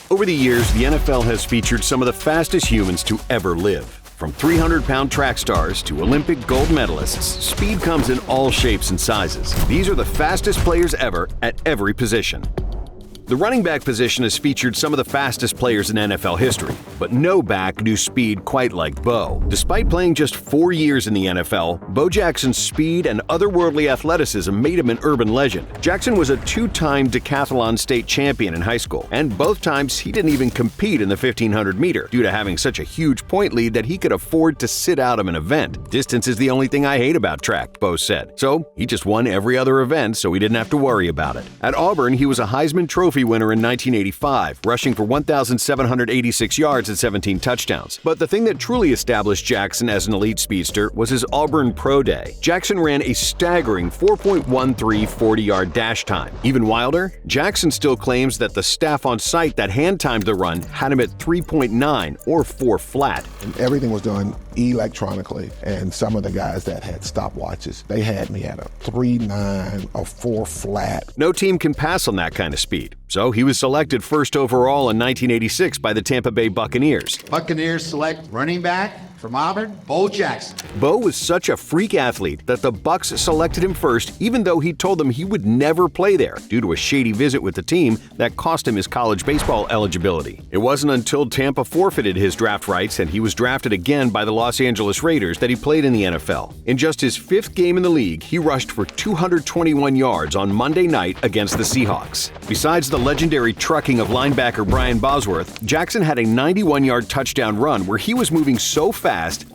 Over the years, the NFL has featured some of the fastest humans to ever live. From 300-pound track stars to Olympic gold medalists, speed comes in all shapes and sizes. These are the fastest players ever at every position. The running back position has featured some of the fastest players in NFL history, but no back knew speed quite like Bo. Despite playing just 4 years in the NFL, Bo Jackson's speed and otherworldly athleticism made him an urban legend. Jackson was a 2-time decathlon state champion in high school, and both times he didn't even compete in the 1500 meter due to having such a huge point lead that he could afford to sit out of an event. "Distance is the only thing I hate about track," Bo said. So he just won every other event so he didn't have to worry about it. At Auburn, he was a Heisman Trophy winner in 1985, rushing for 1,786 yards and 17 touchdowns. But the thing that truly established Jackson as an elite speedster was his Auburn Pro Day. Jackson ran a staggering 4.13 40-yard dash time. Even wilder, Jackson still claims that the staff on site that hand-timed the run had him at 3.9 or 4 flat. And everything was done electronically, and some of the guys that had stopwatches, they had me at a 3.9 or 4 flat. No team can pass on that kind of speed, so he was selected first overall in 1986 by the Tampa Bay Buccaneers. Buccaneers select running back from Auburn, Bo Jackson. Bo was such a freak athlete that the Bucs selected him first, even though he told them he would never play there due to a shady visit with the team that cost him his college baseball eligibility. It wasn't until Tampa forfeited his draft rights and he was drafted again by the Los Angeles Raiders that he played in the NFL. In just his 5th game in the league, he rushed for 221 yards on Monday night against the Seahawks. Besides the legendary trucking of linebacker Brian Bosworth, Jackson had a 91-yard touchdown run where he was moving so fast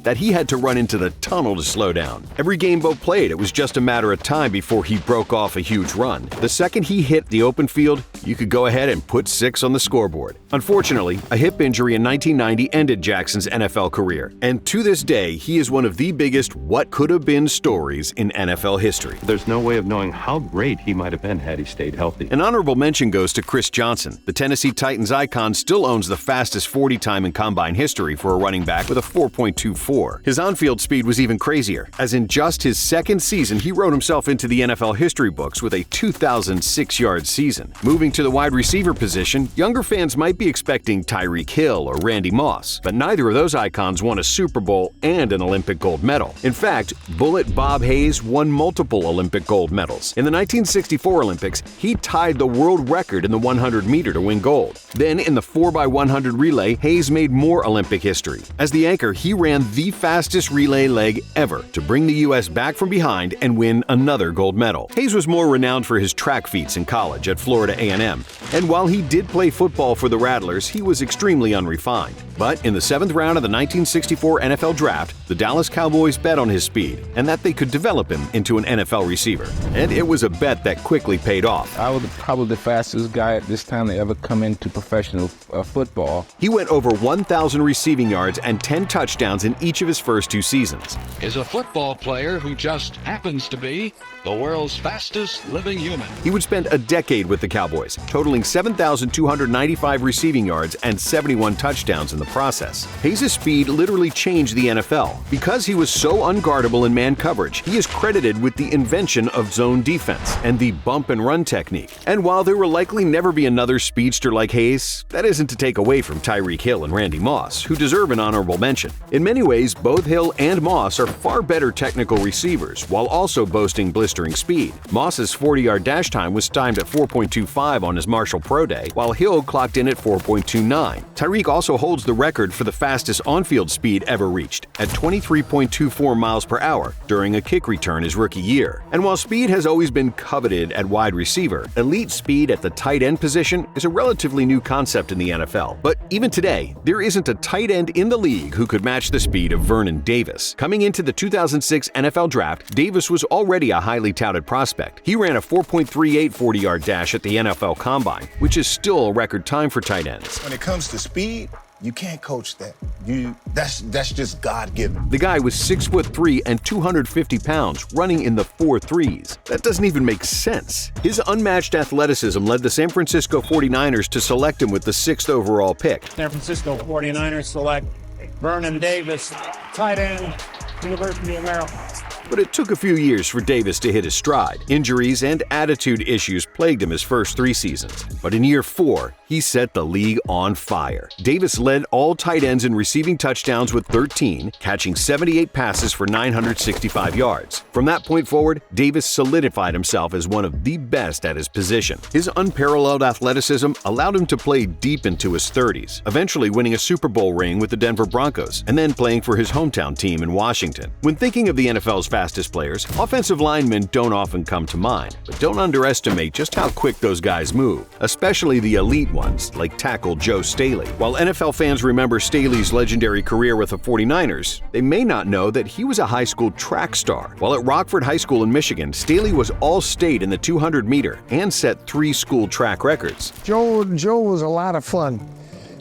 that he had to run into the tunnel to slow down. Every game Bo played, it was just a matter of time before he broke off a huge run. The second he hit the open field, you could go ahead and put 6 on the scoreboard. Unfortunately, a hip injury in 1990 ended Jackson's NFL career, and to this day, he is one of the biggest what-could-have-been stories in NFL history. There's no way of knowing how great he might have been had he stayed healthy. An honorable mention goes to Chris Johnson. The Tennessee Titans icon still owns the fastest 40 time in combine history for a running back with a 4.24. His on-field speed was even crazier, as in just his second season, he wrote himself into the NFL history books with a 2,006-yard season. Moving to the wide receiver position, younger fans might be expecting Tyreek Hill or Randy Moss, but neither of those icons won a Super Bowl and an Olympic gold medal. In fact, Bullet Bob Hayes won multiple Olympic gold medals. In the 1964 Olympics, he tied the world record in the 100 meter to win gold. Then, in the 4x100 relay, Hayes made more Olympic history. As the anchor, he ran the fastest relay leg ever to bring the U.S. back from behind and win another gold medal. Hayes was more renowned for his track feats in college at Florida A&M, and while he did play football for the Rattlers, he was extremely unrefined. But in the 7th round of the 1964 NFL Draft, the Dallas Cowboys bet on his speed and that they could develop him into an NFL receiver. And it was a bet that quickly paid off. I was probably the fastest guy at this time to ever come into professional football. He went over 1,000 receiving yards and 10 touchdowns in each of his first 2 seasons. Is a football player who just happens to be the world's fastest living human. He would spend a decade with the Cowboys, totaling 7,295 receiving yards and 71 touchdowns in the process. Hayes' speed literally changed the NFL. Because he was so unguardable in man coverage, he is credited with the invention of zone defense and the bump and run technique. And while there will likely never be another speedster like Hayes, that isn't to take away from Tyreek Hill and Randy Moss, who deserve an honorable mention. In many ways, both Hill and Moss are far better technical receivers, while also boasting blistering speed. Moss's 40-yard dash time was timed at 4.25 on his Marshall Pro Day, while Hill clocked in at 4.29. Tyreek also holds the record for the fastest on-field speed ever reached, at 23.24 miles per hour during a kick return his rookie year. And while speed has always been coveted at wide receiver, elite speed at the tight end position is a relatively new concept in the NFL. But even today, there isn't a tight end in the league who could match the speed of Vernon Davis. Coming into the 2006 NFL Draft, Davis was already a highly touted prospect. He ran a 4.38 40-yard dash at the NFL Combine, which is still a record time for tight ends. When it comes to speed, you can't coach that. That's just God-given. The guy was 6'3" and 250 pounds, running in the 4.3s. That doesn't even make sense. His unmatched athleticism led the San Francisco 49ers to select him with the 6th overall pick. San Francisco 49ers select Vernon Davis, tight end, University of Maryland. But it took a few years for Davis to hit his stride. Injuries and attitude issues plagued him his first 3 seasons. But in year 4, he set the league on fire. Davis led all tight ends in receiving touchdowns with 13, catching 78 passes for 965 yards. From that point forward, Davis solidified himself as one of the best at his position. His unparalleled athleticism allowed him to play deep into his 30s, eventually winning a Super Bowl ring with the Denver Broncos, and then playing for his hometown team in Washington. When thinking of the NFL's fastest players, offensive linemen don't often come to mind, but don't underestimate just how quick those guys move, especially the elite ones like tackle Joe Staley. While NFL fans remember Staley's legendary career with the 49ers, they may not know that he was a high school track star. While at Rockford High School in Michigan, Staley was all-state in the 200-meter and set 3 school track records. Joe was a lot of fun.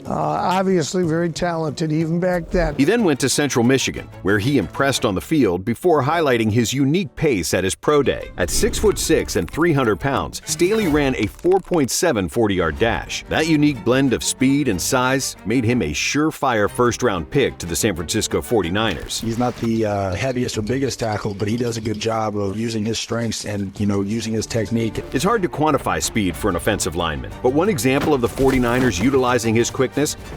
Obviously very talented even back then. He then went to Central Michigan, where he impressed on the field before highlighting his unique pace at his pro day. At 6'6" and 300 pounds, Staley ran a 4.7 40-yard dash. That unique blend of speed and size made him a surefire first-round pick to the San Francisco 49ers. He's not the heaviest or biggest tackle, but he does a good job of using his strengths and, using his technique. It's hard to quantify speed for an offensive lineman, but one example of the 49ers utilizing his quickness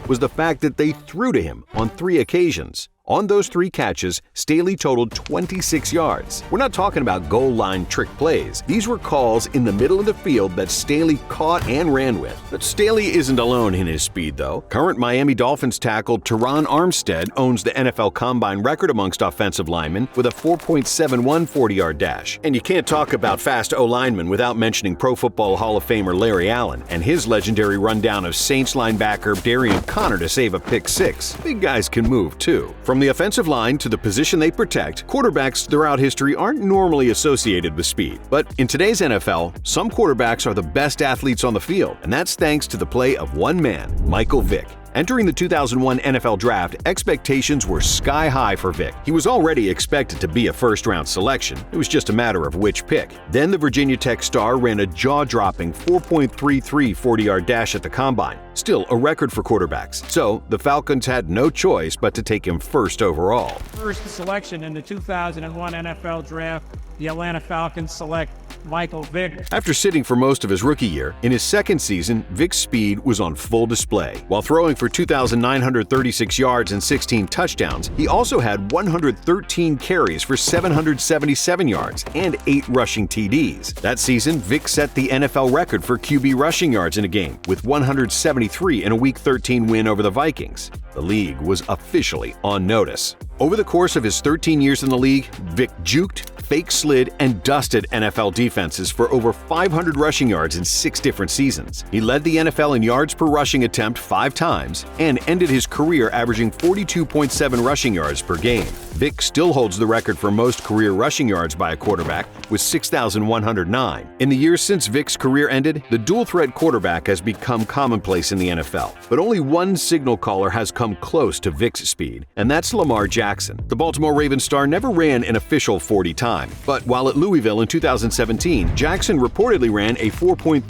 was the fact that they threw to him on 3 occasions. On those 3 catches, Staley totaled 26 yards. We're not talking about goal line trick plays. These were calls in the middle of the field that Staley caught and ran with. But Staley isn't alone in his speed, though. Current Miami Dolphins tackle Teron Armstead owns the NFL Combine record amongst offensive linemen with a 4.71 40-yard dash. And you can't talk about fast O-linemen without mentioning Pro Football Hall of Famer Larry Allen and his legendary rundown of Saints linebacker Darian Connor to save a pick 6. Big guys can move, too. From the offensive line to the position they protect, quarterbacks throughout history aren't normally associated with speed. But in today's NFL, some quarterbacks are the best athletes on the field, and that's thanks to the play of one man, Michael Vick. Entering the 2001 NFL Draft, expectations were sky high for Vick. He was already expected to be a first-round selection. It was just a matter of which pick. Then the Virginia Tech star ran a jaw-dropping 4.33 40-yard dash at the Combine, still a record for quarterbacks. So the Falcons had no choice but to take him first overall. First selection in the 2001 NFL Draft, the Atlanta Falcons select Michael Vick. After sitting for most of his rookie year, in his second season, Vick's speed was on full display. While throwing for 2,936 yards and 16 touchdowns, he also had 113 carries for 777 yards and 8 rushing TDs. That season, Vick set the NFL record for QB rushing yards in a game, with 173 in a Week 13 win over the Vikings. The league was officially on notice. Over the course of his 13 years in the league, Vick juked, fake slid, and dusted NFL defenses for over 500 rushing yards in 6 different seasons. He led the NFL in yards per rushing attempt 5 times and ended his career averaging 42.7 rushing yards per game. Vick still holds the record for most career rushing yards by a quarterback with 6,109. In the years since Vick's career ended, the dual-threat quarterback has become commonplace in the NFL. But only one signal caller has come close to Vick's speed, and that's Lamar Jackson. The Baltimore Ravens star never ran an official 40 time, but while at Louisville in 2017, Jackson reportedly ran a 4.34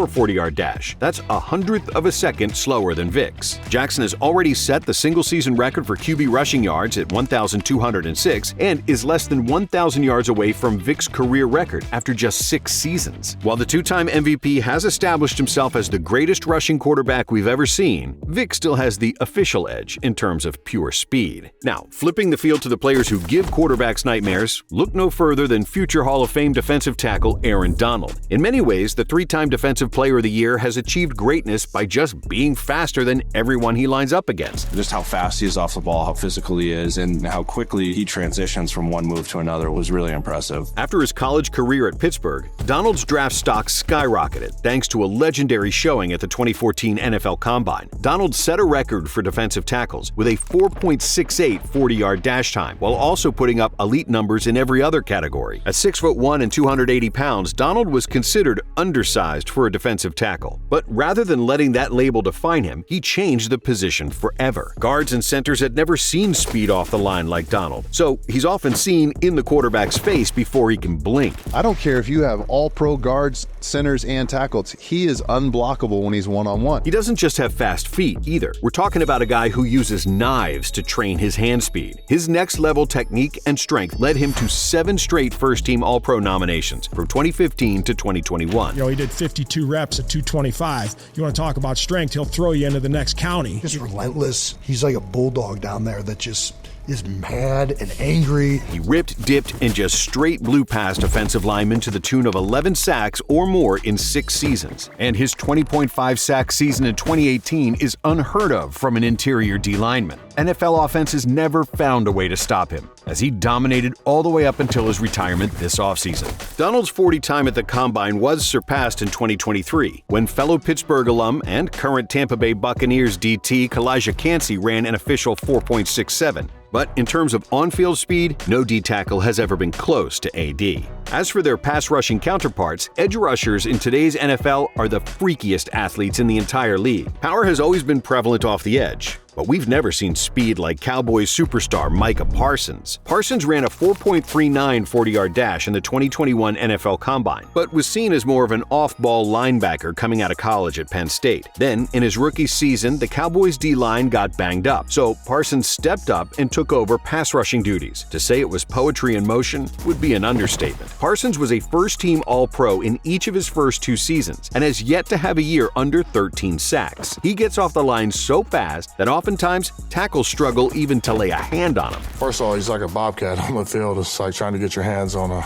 40-yard dash. That's 100th of a second slower than Vick's. Jackson has already set the single-season record for QB rushing yards at 1,206 and is less than 1,000 yards away from Vick's career record after just 6 seasons. While the 2-time MVP has established himself as the greatest rushing quarterback we've ever seen, Vick still has the official edge in terms of pure speed. Now, flipping the field to the players who give quarterbacks nightmares, look no further than future Hall of Fame defensive tackle Aaron Donald. In many ways, the 3-time Defensive Player of the Year has achieved greatness by just being faster than everyone he lines up against. Just how fast he is off the ball, how physical he is, and how quickly he transitions from one move to another was really impressive. After his college career at Pittsburgh, Donald's draft stock skyrocketed thanks to a legendary showing at the 2014 NFL Combine. Donald set a record for defensive tackles with a 4.68 40-yard dash time, while also putting up elite numbers in every other category. At 6'1" and 280 pounds, Donald was considered undersized for a defensive tackle. But rather than letting that label define him, he changed the position forever. Guards and centers had never seen speed off the line like Donald, so he's often seen in the quarterback's face before he can blink. I don't care if you have all-pro guards, centers, and tackles. He is unblockable when he's one-on-one. He doesn't just have fast feet either. We're talking about a guy who uses knives to train his hand speed. His next-level technique and strength led him to 7 7 straight first-team All-Pro nominations from 2015 to 2021. He did 52 reps at 225. You want to talk about strength, he'll throw you into the next county. He's relentless. He's like a bulldog down there that just is mad and angry. He ripped, dipped, and just straight blew past offensive linemen to the tune of 11 sacks or more in 6 seasons. And his 20.5 sack season in 2018 is unheard of from an interior D lineman. NFL offenses never found a way to stop him, as he dominated all the way up until his retirement this offseason. Donald's 40 time at the Combine was surpassed in 2023, when fellow Pittsburgh alum and current Tampa Bay Buccaneers DT Kalijah Kancey ran an official 4.67. But in terms of on-field speed, no D tackle has ever been close to AD. As for their pass-rushing counterparts, edge rushers in today's NFL are the freakiest athletes in the entire league. Power has always been prevalent off the edge, but we've never seen speed like Cowboys superstar Micah Parsons. Parsons ran a 4.39 40-yard dash in the 2021 NFL Combine, but was seen as more of an off-ball linebacker coming out of college at Penn State. Then, in his rookie season, the Cowboys' D-line got banged up, so Parsons stepped up and took over pass-rushing duties. To say it was poetry in motion would be an understatement. Parsons was a first-team All-Pro in each of his first 2 seasons and has yet to have a year under 13 sacks. He gets off the line so fast that oftentimes tackles struggle even to lay a hand on him. First of all, he's like a bobcat on the field. It's like trying to get your hands on a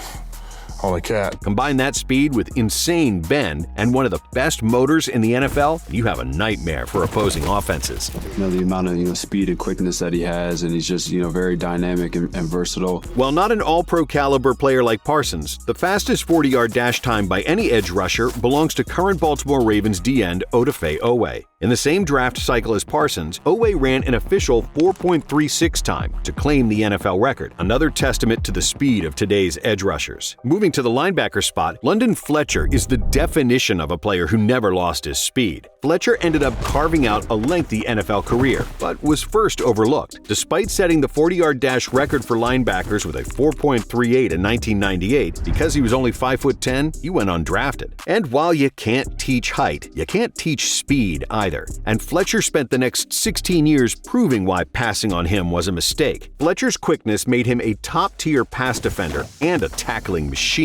cat. Combine that speed with insane bend and one of the best motors in the NFL, you have a nightmare for opposing offenses. The amount of speed and quickness that he has, and he's just very dynamic and versatile. While not an all-pro caliber player like Parsons, the fastest 40-yard dash time by any edge rusher belongs to current Baltimore Ravens D-end Odafe Oweh. In the same draft cycle as Parsons, Oweh ran an official 4.36 time to claim the NFL record, another testament to the speed of today's edge rushers. Moving to the linebacker spot, London Fletcher is the definition of a player who never lost his speed. Fletcher ended up carving out a lengthy NFL career, but was first overlooked. Despite setting the 40-yard dash record for linebackers with a 4.38 in 1998, because he was only 5'10", he went undrafted. And while you can't teach height, you can't teach speed either. And Fletcher spent the next 16 years proving why passing on him was a mistake. Fletcher's quickness made him a top-tier pass defender and a tackling machine.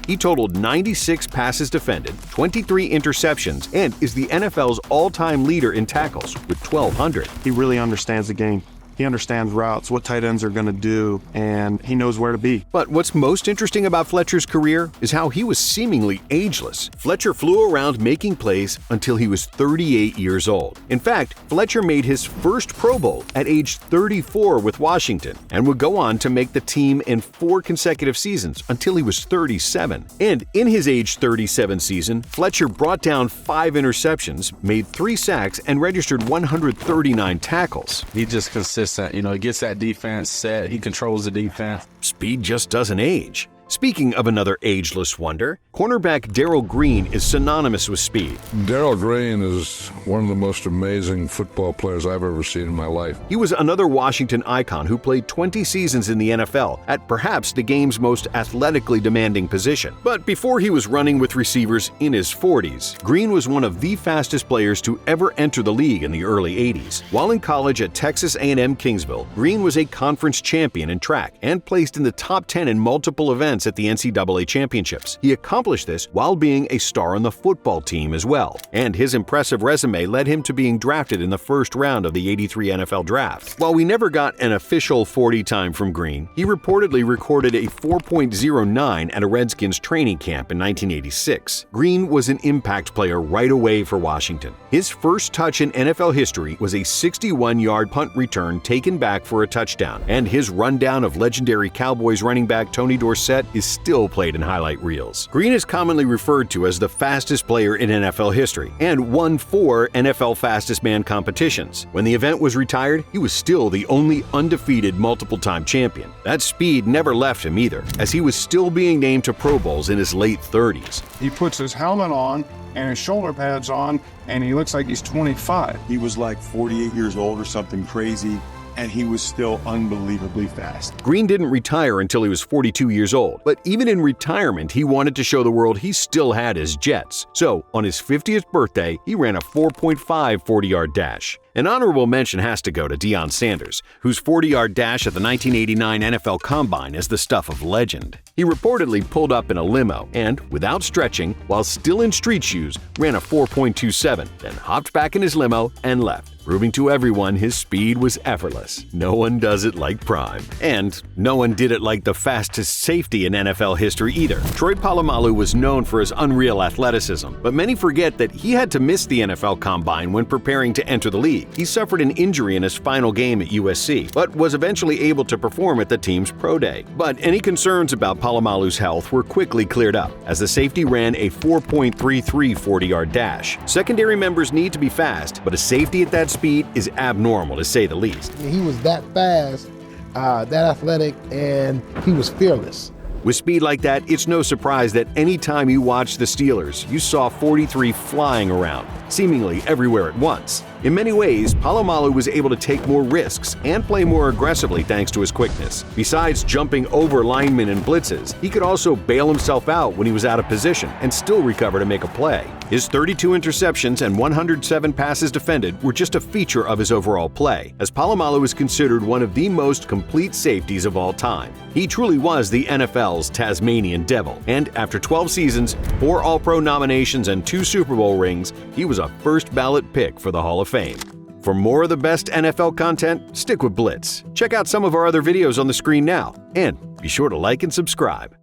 He totaled 96 passes defended, 23 interceptions, and is the NFL's all-time leader in tackles with 1,200. He really understands the game. He understands routes, what tight ends are going to do, and he knows where to be. But what's most interesting about Fletcher's career is how he was seemingly ageless. Fletcher flew around making plays until he was 38 years old. In fact, Fletcher made his first Pro Bowl at age 34 with Washington and would go on to make the team in 4 consecutive seasons until he was 37. And in his age 37 season, Fletcher brought down 5 interceptions, made 3 sacks, and registered 139 tackles. He just consistent. He gets that defense set. He controls the defense. Speed just doesn't age. Speaking of another ageless wonder, cornerback Darrell Green is synonymous with speed. Darrell Green is one of the most amazing football players I've ever seen in my life. He was another Washington icon who played 20 seasons in the NFL at perhaps the game's most athletically demanding position. But before he was running with receivers in his 40s, Green was one of the fastest players to ever enter the league in the early 80s. While in college at Texas A&M Kingsville, Green was a conference champion in track and placed in the top 10 in multiple events at the NCAA championships. He accomplished this while being a star on the football team as well, and his impressive resume led him to being drafted in the first round of the '83 NFL Draft. While we never got an official 40 time from Green, he reportedly recorded a 4.09 at a Redskins training camp in 1986. Green was an impact player right away for Washington. His first touch in NFL history was a 61-yard punt return taken back for a touchdown, and his rundown of legendary Cowboys running back Tony Dorsett is still played in highlight reels. Green is commonly referred to as the fastest player in NFL history and won 4 NFL Fastest Man competitions. When the event was retired, he was still the only undefeated multiple-time champion. That speed never left him either, as he was still being named to Pro Bowls in his late 30s. He puts his helmet on and his shoulder pads on, and he looks like he's 25. He was like 48 years old or something crazy, and he was still unbelievably fast. Green didn't retire until he was 42 years old, but even in retirement, he wanted to show the world he still had his jets. So, on his 50th birthday, he ran a 4.5 40-yard dash. An honorable mention has to go to Deion Sanders, whose 40-yard dash at the 1989 NFL Combine is the stuff of legend. He reportedly pulled up in a limo and, without stretching, while still in street shoes, ran a 4.27, then hopped back in his limo and left, proving to everyone his speed was effortless. No one does it like Prime. And no one did it like the fastest safety in NFL history either. Troy Polamalu was known for his unreal athleticism, but many forget that he had to miss the NFL Combine when preparing to enter the league. He suffered an injury in his final game at USC, but was eventually able to perform at the team's pro day. But any concerns about Polamalu's health were quickly cleared up, as the safety ran a 4.33 40-yard dash. Secondary members need to be fast, but a safety at that speed is abnormal, to say the least. He was that fast, that athletic, and he was fearless. With speed like that, it's no surprise that any time you watched the Steelers, you saw 43 flying around, seemingly everywhere at once. In many ways, Polamalu was able to take more risks and play more aggressively thanks to his quickness. Besides jumping over linemen and blitzes, he could also bail himself out when he was out of position and still recover to make a play. His 32 interceptions and 107 passes defended were just a feature of his overall play, as Polamalu is considered one of the most complete safeties of all time. He truly was the NFL's Tasmanian Devil, and after 12 seasons, 4 All-Pro nominations, and 2 Super Bowl rings, he was a first-ballot pick for the Hall of Fame. For more of the best NFL content, stick with Blitz. Check out some of our other videos on the screen now, and be sure to like and subscribe.